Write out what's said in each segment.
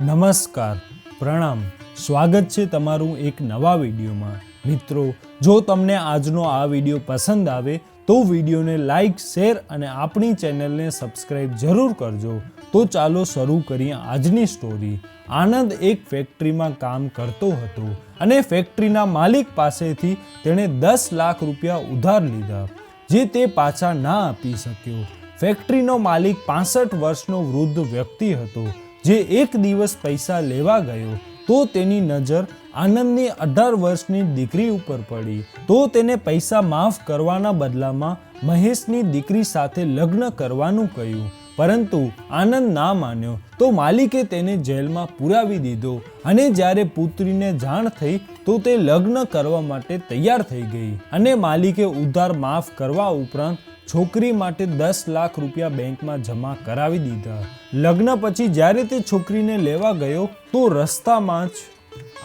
નમસ્કાર, પ્રણામ, સ્વાગત છે તમારું એક નવા વિડીયોમાં। મિત્રો, જો તમને આજનો આ વિડીયો પસંદ આવે તો વિડીયોને લાઈક, શેર અને આપણી ચેનલને સબસ્ક્રાઈબ જરૂર કરજો। તો ચાલો શરૂ કરીએ આજની સ્ટોરી। આનંદ એક ફેક્ટરીમાં કામ કરતો હતો અને ફેક્ટરીના માલિક પાસેથી તેણે 10 લાખ રૂપિયા ઉધાર લીધા, જે તે પાછા ના આપી શક્યો। ફેક્ટરીનો માલિક 65 વર્ષનો વૃદ્ધ વ્યક્તિ હતો, જે એક દિવસ પૈસા લેવા ગયો તો તેની નજર આનંદની 18 વર્ષની દીકરી ઉપર પડી, તો તેને પૈસા માફ કરવાના બદલામાં મહેશની દીકરી સાથે લગ્ન કરવાનું કહ્યું, પરંતુ આનંદ ના માન્યો તો માલિકે તેને જેલમાં પુરાવી દીધો અને જ્યારે પુત્રીને જાણ થઈ તો તે લગ્ન કરવા માટે તૈયાર થઈ ગઈ અને માલિકે ઉધાર માફ કરવા ઉપરાંત છોકરી માટે 10 લાખ રૂપિયા બેંકમાં જમા કરાવી દીધા। લગ્ન પછી જ્યારે તે છોકરીને લેવા ગયો તો રસ્તામાં જ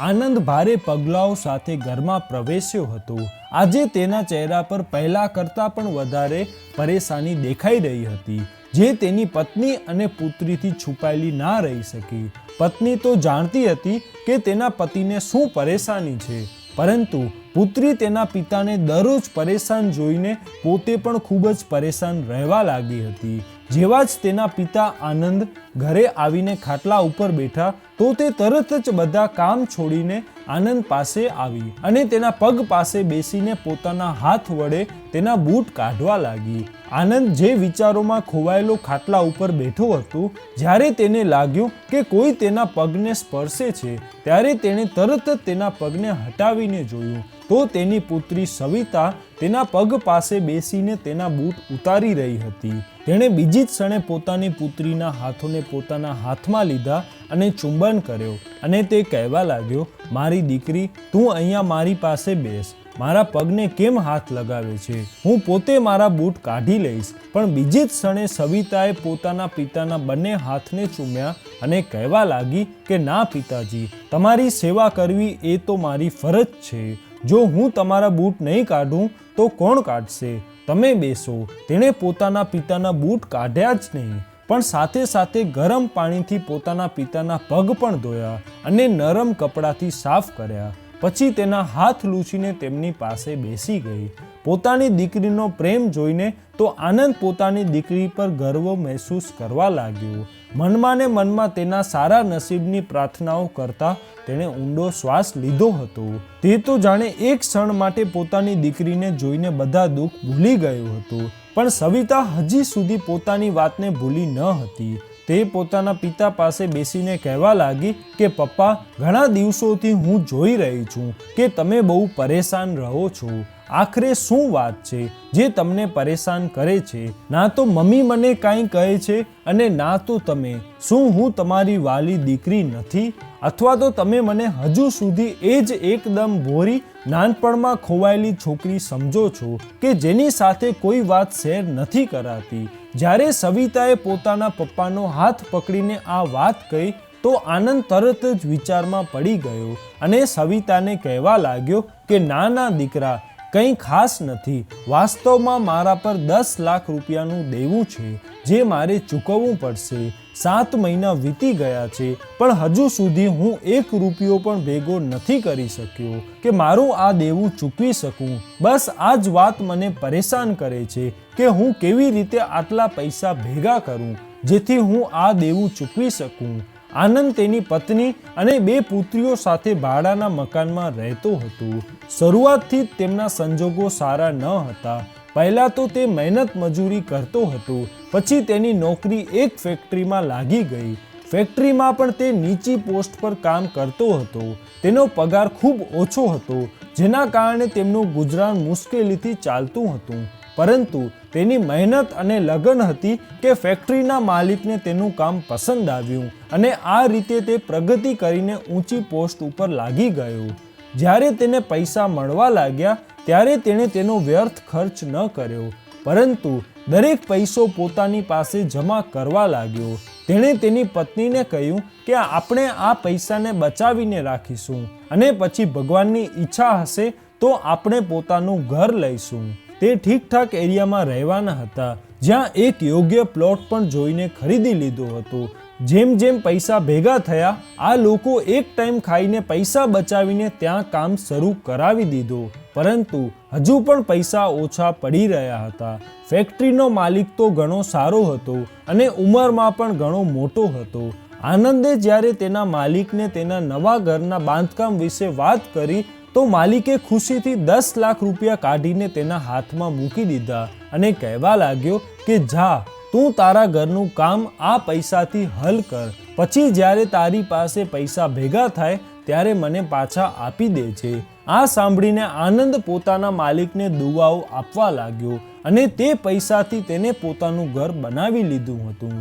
આનંદ ભારે પગલાઓ સાથે ઘરમાં પ્રવેશ્યો હતો। આજે તેના ચહેરા પર પહેલા કરતાં પણ વધારે પરેશાની દેખાઈ રહી હતી, જે તેની પત્ની અને પુત્રીથી છુપાયેલી ના રહી શકી। પત્ની તો જાણતી હતી કે તેના પતિને શું પરેશાની છે, પરંતુ પુત્રી તેના પિતાને દરરોજ પરેશાન જોઈને પોતે પણ ખૂબ જ પરેશાન રહેવા લાગી હતી। જેવા જ તેના પિતા આનંદ ઘરે આવીને ખાટલા ઉપર બેઠા તો તે તરત જ બધા કામ છોડીને આનંદ પાસે આવી અને તેના પગ પાસે બેસીને પોતાના હાથ વડે તેના બૂટ કાઢવા લાગી। આનંદ જે વિચારોમાં ખોવાયેલો ખાટલા ઉપર બેઠો હતો, જ્યારે તેને લાગ્યું કે કોઈ તેના પગને સ્પર્શે છે, ત્યારે તેણે તરત જ તેના પગને હટાવીને જોયું તો તેની પુત્રી સવિતા તેના પગ પાસે બેસીને તેના બૂટ ઉતારી રહી હતી। તેણે બીજી જ ક્ષણે પોતાની પુત્રીના હાથોને પોતાના હાથમાં લીધા અને ચુંબન કર્યો અને તે કહેવા લાગ્યો, મારી દીકરી, તું અહીંયા મારી પાસે બેસ, મારા પગને કેમ હાથ લગાવે છે? હું પોતે મારા બૂટ કાઢી લઈશ। પણ બીજી જ ક્ષણે સવિતાએ પોતાના પિતાના બંને હાથને ચૂમ્યા અને કહેવા લાગી કે ના પિતાજી, તમારી સેવા કરવી એ તો મારી ફરજ છે। જો હું તમારા બૂટ નહીં કાઢું તો કોણ કાઢશે? તમે બેસો। તેણે પોતાના પિતાના બૂટ કાઢ્યા જ નહીં, પણ સાથે સાથે ગરમ પાણીથી પોતાના પિતાના પગ પણ ધોયા અને નરમ કપડાથી સાફ કર્યા। પછી તેના હાથ લૂછીને તેમની પાસે બેસી ગઈ। પોતાની દીકરીનો પ્રેમ જોઈને તો આનંદ પોતાની દીકરી પર ગર્વ મહેસૂસ કરવા લાગ્યો। મનમાં ને મનમાં તેના સારા નસીબની પ્રાર્થનાઓ કરતા તેણે ઊંડો શ્વાસ લીધો હતો। તે તો જાણે એક ક્ષણ માટે પોતાની દીકરીને જોઈને બધા દુઃખ ભૂલી ગયો હતો, પણ સવિતા હજી સુધી પોતાની વાતને ભૂલી ન હતી। તે પોતાના પિતા પાસે બેસીને કહેવા લાગી કે પપ્પા, ઘણા દિવસોથી હું જોઈ રહી છું કે તમે બહુ પરેશાન રહો છો। આખરે શું વાત છે જે તમને પરેશાન કરે છે? ના તો મમ્મી મને કાંઈ કહે છે અને ના તો તમે। શું હું તમારી વાલી દીકરી નથી? અથવા તો તમે મને હજુ સુધી એ જ એકદમ ભોળી, નાનપણમાં ખોવાયેલી છોકરી સમજો છો કે જેની સાથે કોઈ વાત શેર નથી કરાતી? જ્યારે સવિતાએ પોતાના પપ્પાનો હાથ પકડીને આ વાત કહી તો આનંદ તરત જ વિચારમાં પડી ગયો અને સવિતાને કહેવા લાગ્યો કે ના ના દીકરા, કંઈ ખાસ નથી। વાસ્તવમાં મારા પર 10 લાખ રૂપિયાનું દેવું છે, જે મારે ચૂકવવું પડશે। 7 મહિના વીતી ગયા છે, પણ હજુ સુધી હું 1 રૂપિયો પણ ભેગો નથી કરી શક્યો કે મારું આ દેવું ચૂકવી શકું। બસ આ જ વાત મને પરેશાન કરે છે કે હું કેવી રીતે આટલા પૈસા ભેગા કરું જેથી હું આ દેવું ચૂકવી શકું। આનંદ તેની પત્ની અને 2 પુત્રીઓ સાથે ભાડાના મકાનમાં રહેતો હતો। શરૂઆતથી જ તેમના સંજોગો સારા ન હતા। પહેલાં તો તે મહેનત મજૂરી કરતો હતો, પછી તેની નોકરી એક ફેક્ટરીમાં લાગી ગઈ। ફેક્ટરીમાં પણ તે નીચી પોસ્ટ પર કામ કરતો હતો। તેનો પગાર ખૂબ ઓછો હતો, જેના કારણે તેમનું ગુજરાન મુશ્કેલીથી ચાલતું હતું, પરંતુ તેની મહેનત અને લગન હતી કે ફેક્ટરીના માલિકને તેનું કામ પસંદ આવ્યું અને આ રીતે તે પ્રગતિ કરીને ઊંચી પોસ્ટ ઉપર લાગી ગયો। જ્યારે તેને પૈસા મળવા લાગ્યા ત્યારે તેણે તેનો વ્યર્થ ખર્ચ ન કર્યો, પરંતુ દરેક પૈસો પોતાની પાસે જમા કરવા લાગ્યો। તેણે તેની પત્નીને કહ્યું કે આપણે આ પૈસાને બચાવીને રાખીશું અને પછી ભગવાનની ઈચ્છા હશે તો આપણે પોતાનું ઘર લઈશું। તે ઠીકઠાક એરિયામાં રહેવાના હતા, જ્યાં એક યોગ્ય પ્લોટ પણ જોઈને ખરીદી લીધો હતો। જેમ જેમ પૈસા ભેગા થયા આ લોકો એક ટાઈમ ખાઈને પૈસા બચાવીને ત્યાં કામ શરૂ કરાવી દીધું, પરંતુ હજુ પણ પૈસા ઓછા પડી રહ્યા હતા. ફેક્ટરીનો માલિક તો ઘણો સારો હતો અને ઉંમરમાં પણ ઘણો મોટો હતો. આનંદે જ્યારે તેના માલિકને તેના નવા ઘરના બાંધકામ વિશે વાત કરી તો માલિકે ખુશીથી 10 લાખ રૂપિયા કાઢીને તેના હાથમાં મૂકી દીધા અને કહેવા લાગ્યો કે જા, તું તારા ઘરનું કામ આ પૈસાથી હલ કર, પછી જ્યારે તારી પાસે પૈસા ભેગા થાય ત્યારે મને પાછા આપી દેજે. આ સાંભળીને આનંદ પોતાના માલિકને દુઆઓ આપવા લાગ્યો અને તે પૈસાથી તેને પોતાનું ઘર બનાવી લીધું હતું.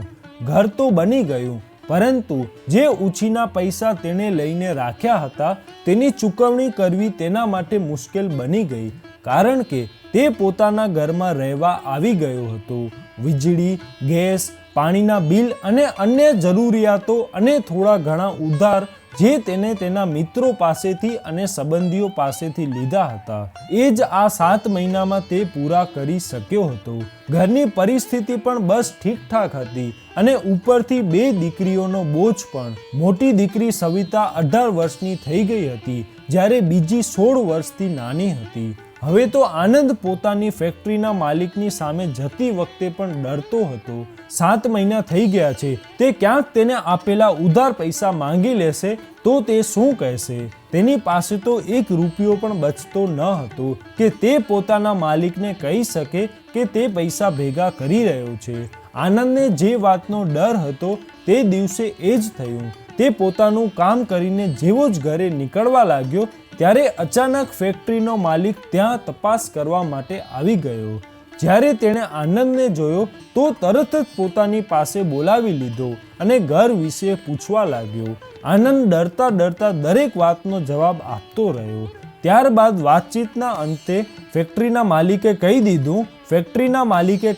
ઘર તો બની ગયું, પરંતુ જે ઉછીના પૈસા તેણે લઈને રાખ્યા હતા તેની ચૂકવણી કરવી તેના માટે મુશ્કેલ બની ગઈ, કારણ કે તે પોતાના ઘરમાં રહેવા આવી ગયો હતો. વીજળી, ગેસ, પાણીના બિલ અને અન્ય જરૂરિયાતો અને થોડા ઘણા ઉધાર જે તેને તેના મિત્રો પાસેથી અને સંબંધીઓ પાસેથી લીધા હતા એ જ આ 7 મહિનામાં તે પૂરા કરી શક્યો હતો. ઘરની પરિસ્થિતિ પણ બસ ઠીકઠાક હતી અને ઉપરથી 2 દીકરીઓનો બોજ પણ. મોટી દીકરી સવિતા 18 વર્ષની થઈ ગઈ હતી, જ્યારે બીજી 16 વર્ષથી નાની હતી. હવે તો આનંદ પોતાની ફેક્ટરીના માલિકની સામે જતી વખતે પણ ડરતો હતો. 7 મહિના થઈ ગયા છે, તે ક્યાંક તેને આપેલા ઉધાર પૈસા માંગી લેશે તો તે શું કહેશે? તેની પાસે તો 1 રૂપિયો પણ બચતો ન હતો કે તે પોતાના માલિકને કહી શકે કે તે પૈસા ભેગા કરી રહ્યો છે. આનંદને જે વાતનો ડર હતો તે દિવસે એ જ થયું. તે પોતાનું કામ કરીને જેવો જ ઘરે નીકળવા લાગ્યો ત્યારે અચાનક ફેક્ટરીનો માલિક ત્યાં તપાસ કરવા માટે આવી ગયો. જ્યારે તેણે આનંદને જોયો તો તરત જ પોતાની પાસે બોલાવી લીધો અને ઘર વિશે પૂછવા લાગ્યો. આનંદ ડરતા ડરતા દરેક વાતનો જવાબ આપતો રહ્યો. ત્યારબાદ વાતચીતના અંતે ફેક્ટરીના માલિકે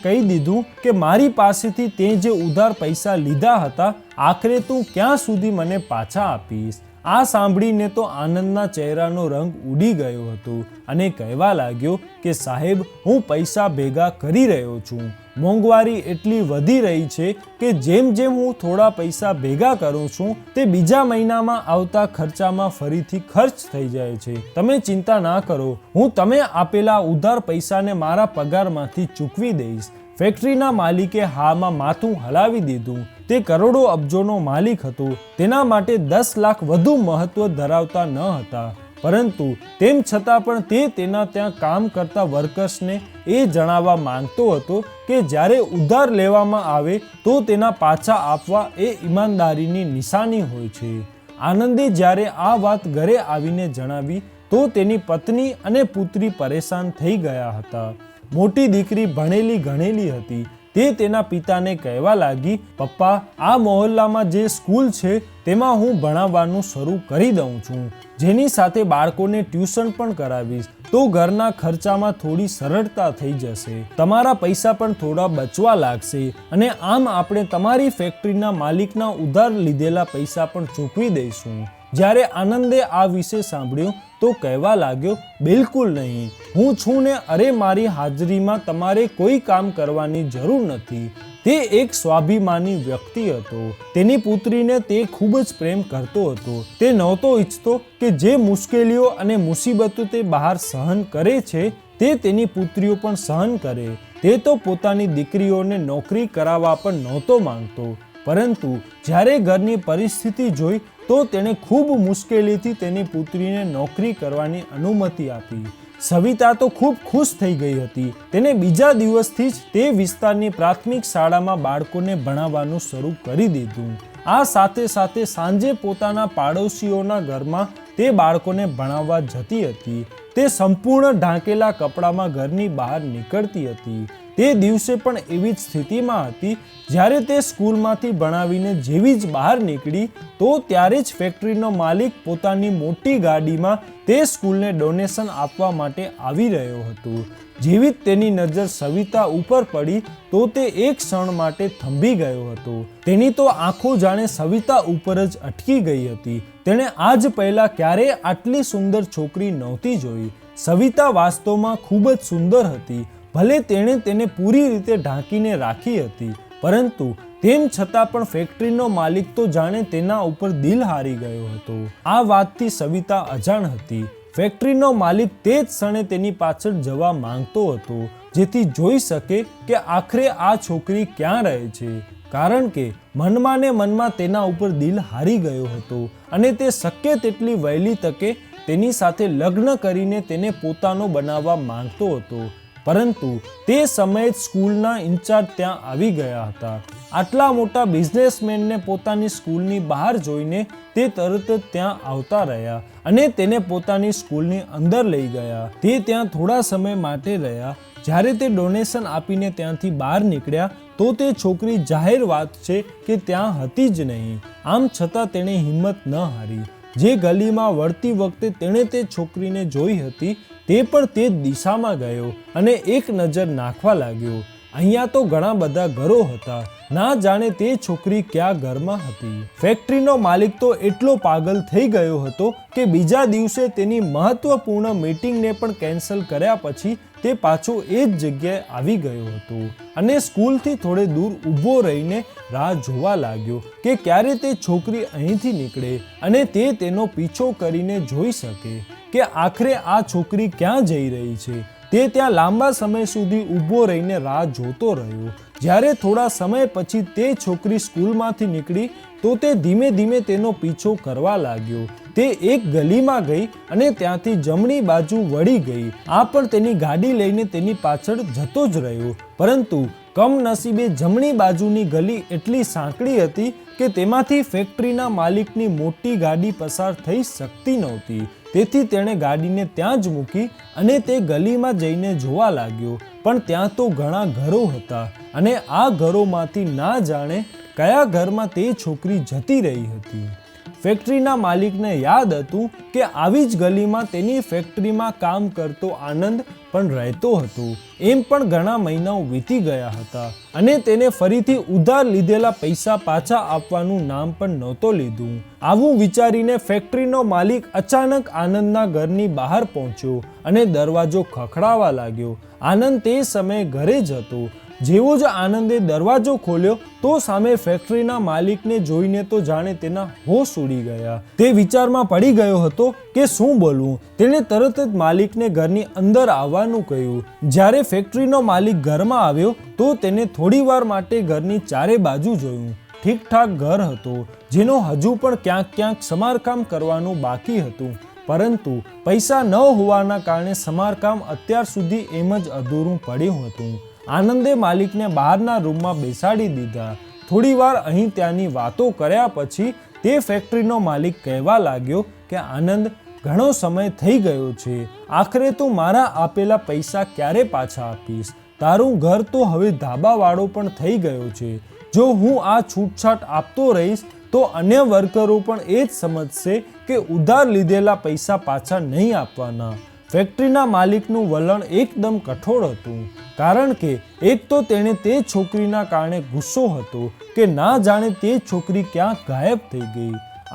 કહી દીધું કે મારી પાસેથી તે જે ઉધાર પૈસા લીધા હતા આખરે તું ક્યાં સુધી મને પાછા આપીશ? આ સાંભળીને તો આનંદના ચહેરાનો રંગ ઉડી ગયો હતો અને કહેવા લાગ્યો કે સાહેબ, હું પૈસા ભેગા કરી રહ્યો છું. મોંઘવારી એટલી વધી રહી છે કે જેમ જેમ હું થોડા પૈસા ભેગા કરું છું તે બીજા મહિનામાં આવતા ખર્ચામાં ફરીથી ખર્ચ થઈ જાય છે. તમે ચિંતા ના કરો, હું તમે આપેલા ઉધાર પૈસાને મારા પગારમાંથી ચૂકવી દઈશ. ફેક્ટરીના માલિકે હામાં માથું હલાવી દીધું. તે કરોડો અબજોનો માલિક હતો, તેના માટે 10 લાખ વધુ મહત્વ ધરાવતા ન હતા, પરંતુ તેમ છતાં પણ તે તેના ત્યાં કામ કરતા વર્કર્સને એ જણાવવા માંગતો હતો કે જ્યારે ઉધાર લેવામાં આવે તો તેના પાછા આપવા એ ઈમાનદારીની નિશાની હોય છે. આનંદે જ્યારે આ વાત ઘરે આવીને જણાવી તો તેની પત્ની અને પુત્રી પરેશાન થઈ ગયા હતા. મોટી દીકરી ભણેલી ગણેલી હતી. તે તેના પિતાને કહેવા લાગી, પપ્પા, આ મહોલ્લામાં જે સ્કૂલ છે તેમાં હું ભણાવવાનું શરૂ કરી દઉં છું, જેની સાથે બાળકોને ટ્યુશન પણ કરાવીશ તો ઘરના ખર્ચામાં થોડી સરળતા થઈ જશે, તમારા પૈસા પણ થોડા બચવા લાગશે અને આમ આપણે તમારી ફેક્ટરીના માલિકના ઉધાર લીધેલા પૈસા પણ ચૂકવી દઈશું. જ્યારે આનંદે આ વિશે સાંભળ્યું તો કહેવા લાગ્યો, બિલકુલ નહીં, હું છું ને, અરે મારી હાજરીમાં તમારે કોઈ કામ કરવાની જરૂર નથી. તે એક સ્વાભિમાની વ્યક્તિ હતો. તેની પુત્રીને તે ખૂબ જ પ્રેમ કરતો હતો. તે નહોતો ઈચ્છતો કે જે મુશ્કેલીઓ અને મુસીબતો તે બહાર સહન કરે છે તે તેની પુત્રીઓ પણ સહન કરે. તે તો પોતાની દીકરીઓને નોકરી કરાવવા પણ નહોતો માંગતો, પરંતુ જ્યારે ઘરની પરિસ્થિતિ જોઈ તો તેણે ખૂબ મુશ્કેલીથી તેની પુત્રીને નોકરી કરવાની અનુમતિ આપી. સવિતા તો ખૂબ ખુશ થઈ ગઈ હતી. તેને બીજા દિવસથી જ તે વિસ્તારની પ્રાથમિક શાળામાં બાળકોને ભણાવવાનું શરૂ કરી દીધું. આ સાથે સાથે સાંજે પોતાના પાડોશીઓના ઘરમાં તે બાળકોને ભણાવવા જતી હતી. તે સંપૂર્ણ ઢાંકેલા કપડામાં ઘરની બહાર નીકળતી હતી. તે દિવસે પણ એવી જ સ્થિતિમાં હતી. જ્યારે તે સ્કૂલમાંથી ભણાવીને જેવી જ બહાર નીકળી તો ત્યારે જ ફેક્ટરીનો માલિક પોતાની મોટી ગાડીમાં તે સ્કૂલને ડોનેશન આપવા માટે આવી રહ્યો હતો. જેવી જ તેની નજર સવિતા ઉપર પડી તો તે એક ક્ષણ માટે થંભી ગયો હતો. તેની તો આંખો જાણે સવિતા ઉપર જ અટકી ગઈ હતી. તેણે આજ પહેલા ક્યારેય આટલી સુંદર છોકરી નહોતી જોઈ. સવિતા વાસ્તવમાં ખૂબ જ સુંદર હતી. ભલે તેણે તેને પૂરી રીતે ઢાંકીને રાખી હતી, પરંતુ તેમ છતાં પણ ફેક્ટરીનો માલિક તો જાણે તેના ઉપર દિલ હારી ગયો હતો. આ વાતથી સવિતા અજાણ હતી. ફેક્ટરીનો માલિક તે જ ક્ષણે તેની પાછળ જવા માંગતો હતો, જેથી જોઈ શકે કે આખરે આ છોકરી ક્યાં રહે છે, કારણ કે મનમાં ને મનમાં તેના ઉપર દિલ હારી ગયો હતો અને તે શક્ય તેટલી વહેલી તકે તેની સાથે લગ્ન કરીને તેને પોતાનો બનાવવા માંગતો હતો. પરંતુ તે સમયે સ્કૂલના ઇન્ચાર્જ ત્યાં આવી ગયા હતા. આટલા મોટા બિઝનેસમેનને પોતાની સ્કૂલની બહાર જોઈને તે તરત જ ત્યાં આવતા રહ્યા અને તેને પોતાની સ્કૂલની અંદર લઈ ગયા. તે ત્યાં થોડા સમય માટે રહ્યા. જ્યારે તે ડોનેશન આપીને ત્યાંથી બહાર નીકળ્યા તો તે છોકરી જાહેર વાત છે કે ત્યાં હતી જ નહીં. આમ છતાં તેણે હિંમત ન હારી. જે ગલીમાં વળતી વખતે તેણે તે છોકરીને જોઈ હતી તે પણ તે જ દિશામાં ગયો અને એક નજર નાખવા લાગ્યો. અહીંયા તો ઘણા બધા ઘરો હતા. ના જાણે તે છોકરી કયા ઘરમાં હતી. ફેક્ટરીનો માલિક તો એટલો પાગલ થઈ ગયો હતો કે બીજા દિવસે તેની મહત્વપૂર્ણ મીટિંગને પણ કેન્સલ કર્યા પછી તે પાછો એ જ જગ્યાએ આવી ગયો હતો અને સ્કૂલથી થોડે દૂર ઊભો રહીને રાહ જોવા લાગ્યો કે ક્યારે તે છોકરી અહીંથી નીકળે અને તે તેનો પીછો કરીને જોઈ શકે કે આખરે આ છોકરી ક્યાં જઈ રહી છે. તે ત્યાં લાંબા સમય સુધી ઊભો રહીને રાહ જોતો રહ્યો. જ્યારે થોડા સમય પછી તે છોકરી સ્કૂલમાંથી નીકળી તો તે ધીમે ધીમે તેનો પીછો કરવા લાગ્યો. તે એક ગલીમાં ગઈ અને ત્યાંથી જમણી બાજુ વળી ગઈ. આ પણ તેની ગાડી લઈને તેની પાછળ જતો જ રહ્યો. પરંતુ કમનસીબે જમણી બાજુની ગલી એટલી સાંકડી હતી કે તેમાંથી ફેક્ટરીના માલિકની મોટી ગાડી પસાર થઈ શકતી નહોતી. તેથી તેણે ગાડીને ત્યાં જ મૂકી અને તે ગલીમાં જઈને જોવા લાગ્યો. પણ ત્યાં તો ઘણા ઘરો હતા અને આ ઘરોમાંથી ના જાણે કયા ઘરમાં તે છોકરી જતી રહી હતી. ફેક્ટરીના માલિકને યાદ હતું કે આવી જ ગલીમાં તેની ફેક્ટરીમાં કામ કરતો આનંદ પણ રહેતો હતો. એમ પણ ઘણા મહિનાઓ વીતી ગયા હતા અને તેને ફરીથી ઉધાર લીધેલા પૈસા પાછા આપવાનું નામ પણ નહોતો લીધું. આવું વિચારીને ફેક્ટરીનો માલિક અચાનક આનંદના ઘરની બહાર પહોંચ્યો અને દરવાજો ખખડાવવા લાગ્યો. આનંદ તે સમયે ઘરે જ હતો. જેવો જ આનંદે દરવાજો ખોલ્યો તો સામે ફેક્ટરીના માલિકને જોઈને તો જાણે તેના હોશ ઉડી ગયા. તે વિચારમાં પડી ગયો હતો કે શું બોલવું. તેણે તરત જ માલિકને ઘરની અંદર આવવાનું કહ્યું. જ્યારે ફેક્ટરીનો માલિક ઘરમાં આવ્યો તો તેને થોડી વાર માટે ઘરની ચારે બાજુ જોયું. ઠીકઠાક ઘર હતો જેનો હજુ પણ ક્યાંક ક્યાંક સમારકામ કરવાનું બાકી હતું, પરંતુ પૈસા ન હોવાના કારણે સમારકામ અત્યાર સુધી એમ જ અધૂરું પડ્યું હતું. આનંદે માલિકને બહારના રૂમમાં બેસાડી દીધા. થોડી વાર અહીં ત્યાંની વાતો કર્યા પછી તે ફેક્ટરીનો માલિક કહેવા લાગ્યો કે આનંદ, ઘણો સમય થઈ ગયો છે. આખરે તું મારા આપેલા પૈસા ક્યારે પાછા આપીશ? તારું ઘર તો હવે ધાબાવાળો પણ થઈ ગયો છે. જો હું આ છૂટછાટ આપતો રહીશ તો અન્ય વર્કરો પણ એ જ સમજશે કે ઉધાર લીધેલા પૈસા પાછા નહીં આપવાના. ફેક્ટરીના માલિકનું વલણ એકદમ કઠોર હતું, કારણ કે એક તો તેણે તે છોકરીના કારણે ગુસ્સો હતો કે ના જાણે તે છોકરી ક્યાં ગાયબ થઈ ગઈ.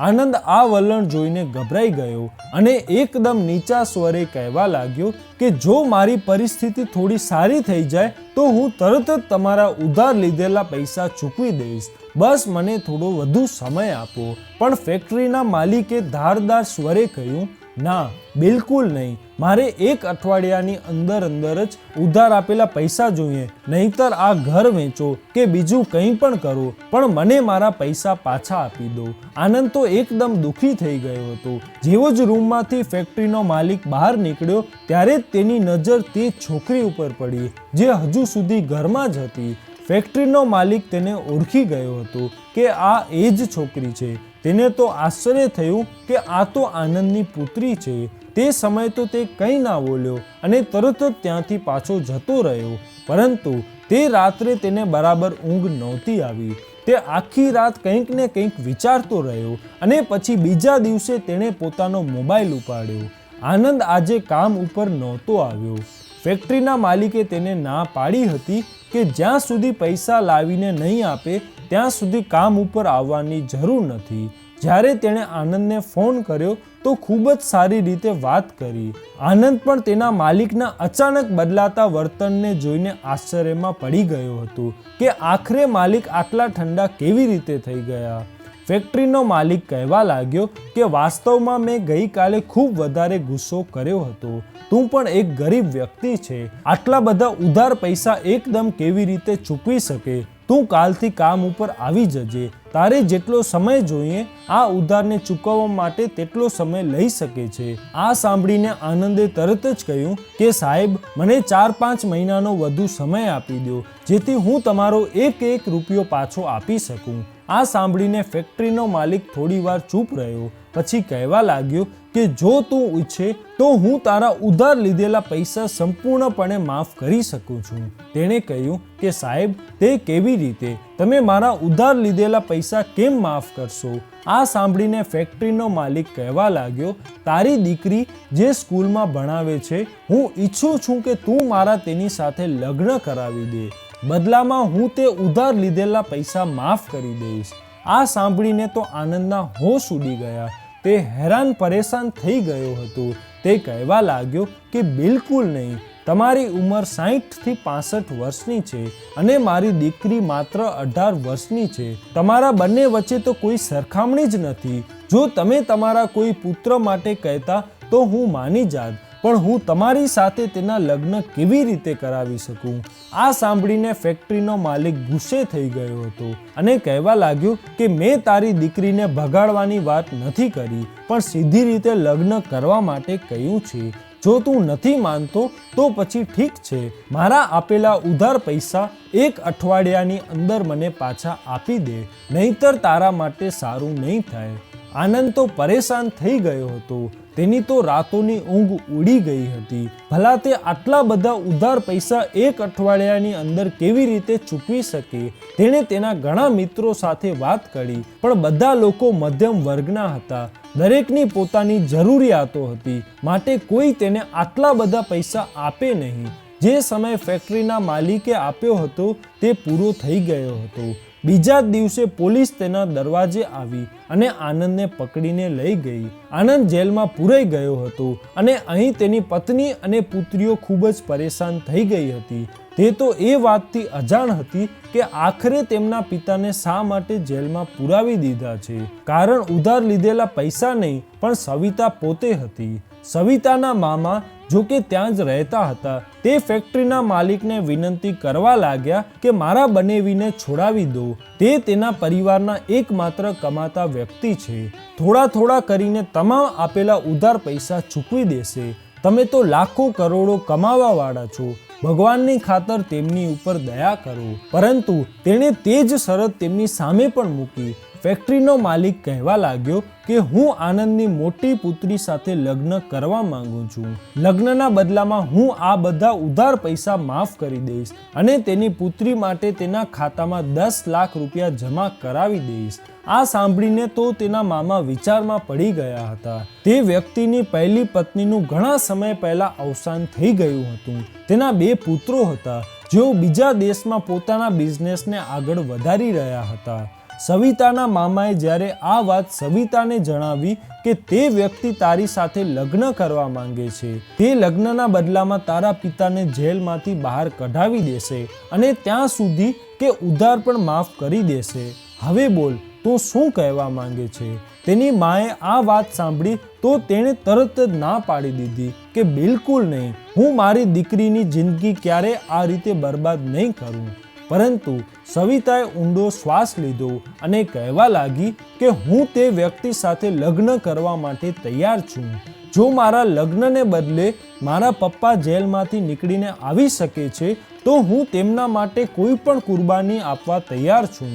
આનંદ આ વલણ જોઈને ગભરાઈ ગયો અને એકદમ નીચા સ્વરે કહેવા લાગ્યો કે જો મારી પરિસ્થિતિ થોડી સારી થઈ જાય તો હું તરત જ તમારા ઉધાર લીધેલા પૈસા ચૂકવી દઈશ. બસ મને થોડો વધુ સમય આપો. પણ ફેક્ટરીના માલિકે ધારદાર સ્વરે કહ્યું, ના, બિલકુલ નહીં. મારે એક અઠવાડિયાની અંદર જ ઉધાર આપેલા પૈસા જોઈએ, નહીતર આ ઘર વેચો કે બીજું કંઈ પણ કરો, પણ મને મારા પૈસા પાછા આપી દો. આનંદ તો એકદમ દુઃખી થઈ ગયો હતો. જેવો જ રૂમમાંથી ફેક્ટરીનો માલિક બહાર નીકળ્યો ત્યારે તેની નજર તે છોકરી ઉપર પડી જે હજુ સુધી ઘરમાં જ હતી. ફેક્ટરીનો માલિક તેને ઓળખી ગયો હતો કે આ એ જ છોકરી છે. તેને તો આશ્ચર્ય થયું કે આ તો આનંદની પુત્રી છે. તે સમયે તો તે કંઈ ના બોલ્યો અને તરત જ ત્યાંથી પાછો જતો રહ્યો. પરંતુ તે રાત્રે તેને બરાબર ઊંઘ નહોતી આવી. તે આખી રાત કંઈક ને કંઈક વિચારતો રહ્યો અને પછી બીજા દિવસે તેણે પોતાનો મોબાઈલ ઉપાડ્યો. આનંદ આજે કામ ઉપર નહોતો આવ્યો. ફેક્ટરીના માલિકે તેને ના પાડી હતી કે જ્યાં સુધી પૈસા લાવીને નહીં આપે ત્યાં સુધી કામ ઉપર આવવાની જરૂર નથી. જ્યારે તેણે આનંદને ફોન કર્યો તો ખૂબ જ સારી રીતે વાત કરી. આનંદ પણ તેના માલિકના અચાનક બદલાતા વર્તનને જોઈને આશ્ચર્યમાં પડી ગયો હતો કે આખરે માલિક આટલા ઠંડા કેવી રીતે થઈ ગયા. ફેક્ટરીનો માલિક કહેવા લાગ્યો કે વાસ્તવમાં મેં ગઈકાલે ખૂબ વધારે ગુસ્સો કર્યો હતો. તું પણ એક ગરીબ વ્યક્તિ છે, આટલા બધા ઉધાર પૈસા એકદમ કેવી રીતે ચૂકવી શકે? તું કાલથી કામ ઉપર આવી જજે. તારે જેટલો સમય જોઈએ આ ઉધારને ચૂકવવા માટે તેટલો સમય લઈ શકે છે. આ સાંભળીને આનંદે તરત જ કહ્યું કે સાહેબ, મને 4-5 મહિનાનો વધુ સમય આપી દો, જેથી હું તમારો એક રૂપિયો પાછો આપી શકું. આ સાંભળીને ફેક્ટરીનો માલિક થોડી વાર ચૂપ રહ્યો. પછી કહેવા લાગ્યો કે જો તું ઈચ્છે તો હું તારા ઉધાર લીધેલા પૈસા સંપૂર્ણપણે માફ કરી શકું છું. તેણે કહ્યું કે સાહેબ, તે કેવી રીતે? તમે મારા ઉધાર લીધેલા પૈસા કેમ માફ કરશો? આ સાંભળીને ફેક્ટરીનો માલિક કહેવા લાગ્યો, તારી દીકરી જે સ્કૂલમાં ભણાવે છે, હું ઈચ્છું છું કે તું મારા તેની સાથે લગ્ન કરાવી દે. બદલામાં હું તે ઉધાર લીધેલા પૈસા માફ કરી દઈશ. આ સાંભળીને તો આનંદના હોશ ઉડી ગયા. તે હેરાન પરેશાન થઈ ગયો હતો. તે કહેવા લાગ્યો કે બિલકુલ નહીં, તમારી ઉંમર 60 થી 65 વર્ષની છે અને મારી દીકરી માત્ર 18 વર્ષની છે. તમારા બંને વચ્ચે તો કોઈ સરખામણી જ નથી. જો તમે તમારા કોઈ પુત્ર માટે કહેતા તો હું માની જાત, પણ હું તમારી સાથે તેના લગ્ન કેવી રીતે કરાવી શકું? આ સાંભળીને ફેક્ટરીનો માલિક ગુસ્સે થઈ ગયો હતો અને કહેવા લાગ્યો કે મેં તારી દીકરીને ભગાડવાની વાત નથી કરી, પણ સીધી રીતે લગ્ન કરવા માટે કહ્યું છે. જો તું નથી માનતો તો પછી ઠીક છે, મારા આપેલા ઉધાર પૈસા 1 અઠવાડિયાની અંદર મને પાછા આપી દે, નહીંતર તારા માટે સારું નહીં થાય. આનંદ તો પરેશાન થઈ ગયો હતો. તેની તો રાતોની ઊંઘ ઉડી ગઈ હતી. ભલા તે આટલા બધા ઉધાર પૈસા 1 અઠવાડિયાની અંદર કેવી રીતે ચૂકવી શકે? તેણે તેના ઘણા મિત્રો સાથે વાત કરી, પણ બધા લોકો મધ્યમ વર્ગના હતા. દરેકની પોતાની જરૂરિયાતો હતી, માટે કોઈ તેને આટલા બધા પૈસા આપે નહીં. જે સમય ફેક્ટરીના માલિકે આપ્યો હતો તે પૂરો થઈ ગયો હતો. બીજા દિવસે પોલીસ તેના દરવાજે આવી અને આનંદને પકડીને લઈ ગઈ. આનંદ જેલમાં પૂરાઈ ગયો હતો અને અહીં તેની પત્ની અને પુત્રીઓ ખૂબ જ પરેશાન થઈ ગઈ હતી. તે તો એ વાતથી અજાણ હતી કે આખરે તેમના પિતાને શા માટે જેલમાં પુરાવી દીધા છે. કારણ ઉધાર લીધેલા પૈસા નહીં, પણ સવિતા પોતે હતી. સવિતાના મામા જો કે ત્યાં જ રહેતા હતા. તે ફેક્ટરીના માલિકને વિનંતી કરવા લાગ્યા કે મારા બનેવીને છોડાવી દો. તે તેના પરિવારના એકમાત્ર કમાતા વ્યક્તિ છે. થોડા કરીને તમામ આપેલા ઉધાર પૈસા ચૂકવી દેશે. તમે તો લાખો કરોડો કમાવા વાળા છો. ભગવાનની ખાતર તેમની ઉપર દયા કરો. પરંતુ તેણે તે જ શરત તેમની સામે પણ મૂકી. ફેક્ટરીનો માલિક કહેવા લાગ્યો કે હું આનંદની મોટી પુત્રી સાથે લગ્ન કરવા માંગુ છું. લગ્નના બદલામાં હું આ બધા ઉધાર પૈસા માફ કરી દઈશ અને તેની પુત્રી માટે તેના ખાતામાં 10 લાખ રૂપિયા જમા કરાવી દઈશ. આ સાંભળીને તો તેના મામા વિચારમાં પડી ગયા હતા. તે વ્યક્તિની પહેલી પત્નીનું ઘણા સમય પહેલા અવસાન થઈ ગયું હતું. તેના 2 પુત્રો હતા જેઓ બીજા દેશમાં પોતાના બિઝનેસને આગળ વધારી રહ્યા હતા. સવિતાના મામાએ જ્યારે આ વાત સવિતાને જણાવી કે તે વ્યક્તિ તારી સાથે લગ્ન કરવા માંગે છે, તે લગ્નના બદલામાં તારા પિતાને જેલમાંથી બહાર કઢાવી દેશે અને ત્યાં સુધી કે ઉધાર પણ માફ કરી દેશે. હવે બોલ, તું શું કહેવા માંગે છે? તેની માએ આ વાત સાંભળી તો તેણે તરત જ ના પાડી દીધી કે બિલકુલ નહીં, હું મારી દીકરીની જિંદગી ક્યારે આ રીતે બરબાદ નહીં કરું. પરંતુ સવિતાએ ઊંડો શ્વાસ લીધો અને કહેવા લાગી કે હું તે વ્યક્તિ સાથે લગ્ન કરવા માટે તૈયાર છું. જો મારા લગ્નને બદલે મારા પપ્પા જેલમાંથી નીકળીને આવી શકે છે તો હું તેમના માટે કોઈ પણ કુરબાની આપવા તૈયાર છું.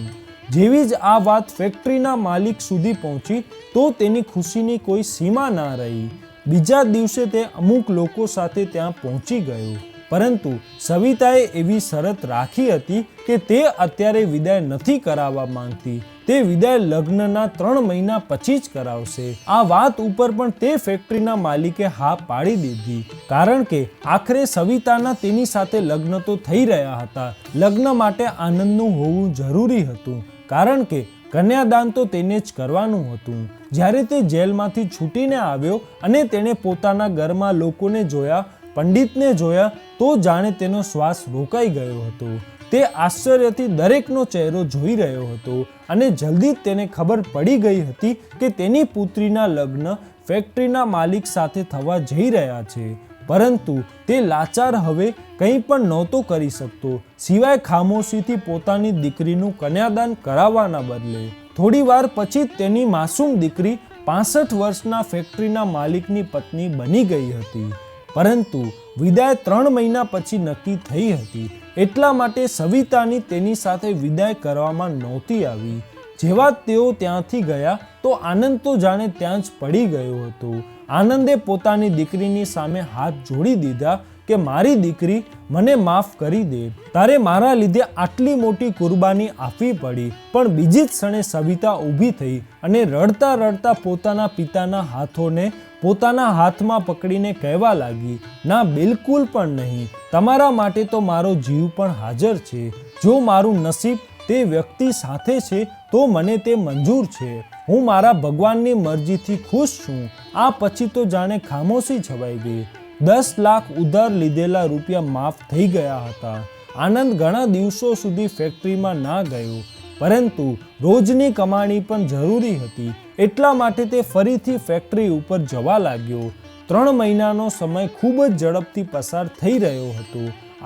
જેવી જ આ વાત ફેક્ટરીના માલિક સુધી પહોંચી તો તેની ખુશીની કોઈ સીમા ના રહી. બીજા દિવસે તે અમુક લોકો સાથે ત્યાં પહોંચી ગયો. પરંતુ સવિતાએ એવી શરત રાખી હતી કે તે અત્યારે વિદાય નથી કરાવવા માંગતી. તે વિદાય લગ્નના 3 મહિના પછી જ કરાવશે. આ વાત ઉપર પણ તે ફેક્ટરીના માલિકે હા પાડી દીધી. કારણ કે આખરે સવિતાના તેની સાથે લગ્ન તો થઈ રહ્યા હતા. લગ્ન માટે આનંદનું હોવું જરૂરી હતું. કારણ કે કન્યાદાન તો તેને જ કરવાનું હતું. જ્યારે તે જેલમાંથી છૂટીને આવ્યો અને તેણે પોતાના ઘરમાં લોકોને જોયા, પંડિતને જોયા, તો જાણે તેનો શ્વાસ રોકાઈ ગયો હતો. તે આશ્ચર્યથી દરેકનો ચહેરો જોઈ રહ્યો હતો અને જલ્દી જ તેને ખબર પડી ગઈ હતી કે તેની પુત્રીના લગ્ન ફેક્ટરીના માલિક સાથે થવા જઈ રહ્યા છે. પરંતુ તે લાચાર હવે કંઈ પણ નહોતો કરી શકતો સિવાય ખામોશીથી પોતાની દીકરીનું કન્યાદાન કરાવવાના બદલે. થોડી વાર પછી તેની માસૂમ દીકરી 65 વર્ષના ફેક્ટરીના માલિકની પત્ની બની ગઈ હતી. પરંતુ વિદાય 3 મહિના પછી નક્કી થઈ હતી. એટલા માટે સવિતાની તેની સાથે વિદાય કરવામાં નહોતી આવી. જેવા તેઓ ત્યાંથી ગયા તો આનંદ તો જાણે ત્યાં જ પડી ગયો હતો. આનંદે પોતાની દીકરીની સામે હાથ જોડી દીધા કે મારી દીકરી, મને માફ કરી દે. તારે મારા લીધે આટલી મોટી કુરબાની આપવી પડી. પણ બીજી જ ક્ષણે સવિતા ઊભી થઈ અને રડતા રડતા પોતાના પિતાના હાથોને પોતાના હાથમાં પકડીને કહેવા લાગી, ના, બિલકુલ પણ નહીં. તમારા માટે તો મારો જીવ પણ હાજર છે. જો મારું નસીબ તે વ્યક્તિ સાથે છે તો મને તે મંજૂર છે. હું મારા ભગવાનની મરજીથી ખુશ છું. આ પછી તો જાણે ખામોશી છવાઈ ગઈ. 10 લાખ ઉધાર લીધેલા રૂપિયા માફ થઈ ગયા હતા. આનંદ ઘણા દિવસો સુધી ફેક્ટરીમાં ના ગયો, પરંતુ રોજની કમાણી પણ જરૂરી હતી. એટલા માટે તે ફરીથી ફેક્ટરી ઉપર જવા લાગ્યો. 3 મહિનાનો સમય ખૂબ જ ઝડપથી પસાર થઈ રહ્યો હતો.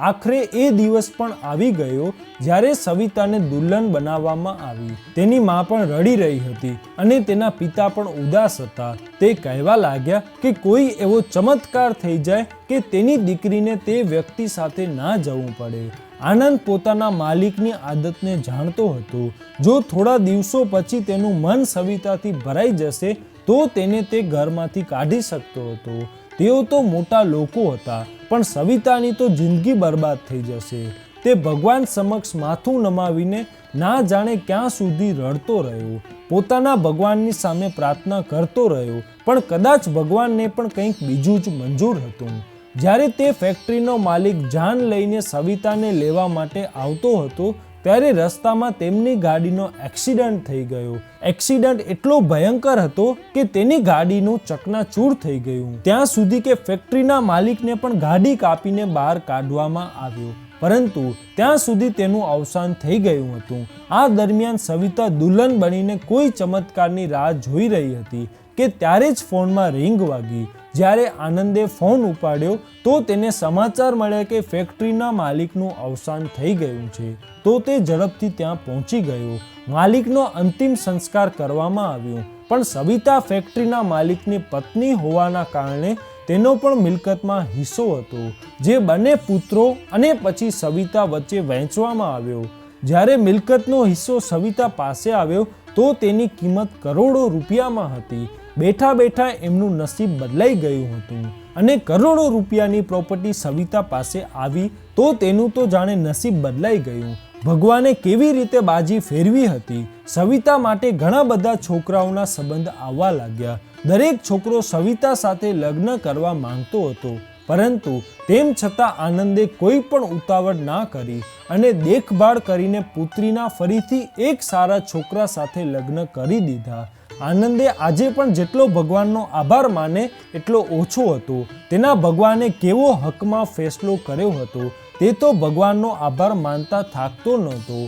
આખરે એ દિવસ પણ આવી ગયો જ્યારે સવિતાને દુલ્હન બનાવવામાં આવી. તેની મા પણ રડી રહી હતી અને તેના પિતા પણ ઉદાસ હતા. તે કહેવા લાગ્યા કે કોઈ એવો ચમત્કાર થઈ જાય કે તેની દીકરીને તે વ્યક્તિ સાથે ના જવું પડે. આનંદ પોતાના માલિકની આદતને જાણતો હતો. જો થોડા દિવસો પછી તેનું મન સવિતાથી ભરાઈ જશે તો તેને તે ઘરમાંથી કાઢી શકતો હતો. તેઓ તો મોટા લોકો હતા, પણ સવિતાની તો જિંદગી બરબાદ થઈ જશે. તે ભગવાન સમક્ષ માથું નમાવીને ના જાણે ક્યાં સુધી રડતો રહ્યો. પોતાના ભગવાનની સામે પ્રાર્થના કરતો રહ્યો, પણ કદાચ ભગવાનને પણ કંઈક બીજું જ મંજૂર હતું. જ્યારે તે ફેક્ટરીનો માલિક જાન લઈને સવિતાને લેવા માટે આવતો હતો ત્યારે રસ્તામાં તેમની ગાડીનો એક્સિડન્ટ થઈ ગયો. એક્સિડન્ટ એટલો ભયંકર હતો કે તેની ગાડીનું ચકનાચૂર થઈ ગયું. ત્યાં સુધી કે ફેક્ટરીના માલિકને પણ ગાડી કાપીને બહાર કાઢવામાં આવ્યો. પરંતુ ત્યાં સુધી તેનું અવસાન થઈ ગયું હતું. આ દરમિયાન સવિતા દુલ્હન બનીને કોઈ ચમત્કારની રાહ જોઈ રહી હતી કે ત્યારે જ ફોનમાં રિંગ વાગી. જ્યારે આનંદે ફોન ઉપાડ્યો તો તેને સમાચાર મળ્યા કે ફેક્ટરીના માલિકનું અવસાન થઈ ગયું છે. તો તે ઝડપથી ત્યાં પહોંચી ગયો. માલિકનો અંતિમ સંસ્કાર કરવામાં આવ્યો, પણ સવિતા ફેક્ટરીના માલિકની પત્ની હોવાના કારણે તેનો પણ મિલકતમાં હિસ્સો હતો, જે બંને પુત્રો અને પછી સવિતા વચ્ચે વહેંચવામાં આવ્યો. જ્યારે મિલકતનો હિસ્સો સવિતા પાસે આવ્યો તો તેની કિંમત કરોડો રૂપિયામાં હતી. બેઠા બેઠા એમનું નસીબ બદલાઈ ગયું હતું અને કરોડો રૂપિયાની પ્રોપર્ટી સવિતા પાસે આવી તો તેનું તો જાણે નસીબ બદલાઈ ગયું. ભગવાને કેવી રીતે બાજી ફેરવી હતી. સવિતા માટે ઘણા બધા છોકરાઓના સંબંધ આવવા લાગ્યા. દરેક છોકરો સવિતા સાથે લગ્ન કરવા માંગતો હતો, પરંતુ તેમ છતાં આનંદે કોઈ પણ ઉતાવળ ના કરી અને દેખભાળ કરીને પુત્રીના ફરીથી એક સારા છોકરા સાથે લગ્ન કરી દીધા. આનંદે આજે પણ જેટલો ભગવાનનો આભાર માને એટલો ઓછો હતો. તેના ભગવાને કેવો હકમાં ફેસલો કર્યો હતો તે તો ભગવાનનો આભાર માનતા થાકતો નહોતો.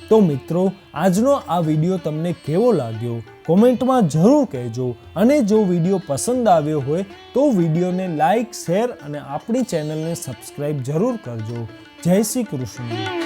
તો મિત્રો, આજનો આ વિડીયો તમને કેવો લાગ્યો કોમેન્ટમાં જરૂર કહેજો. અને જો વિડીયો પસંદ આવ્યો હોય તો વિડીયોને લાઈક, શેર અને આપણી ચેનલને સબસ્ક્રાઈબ જરૂર કરજો. જય શ્રી કૃષ્ણ.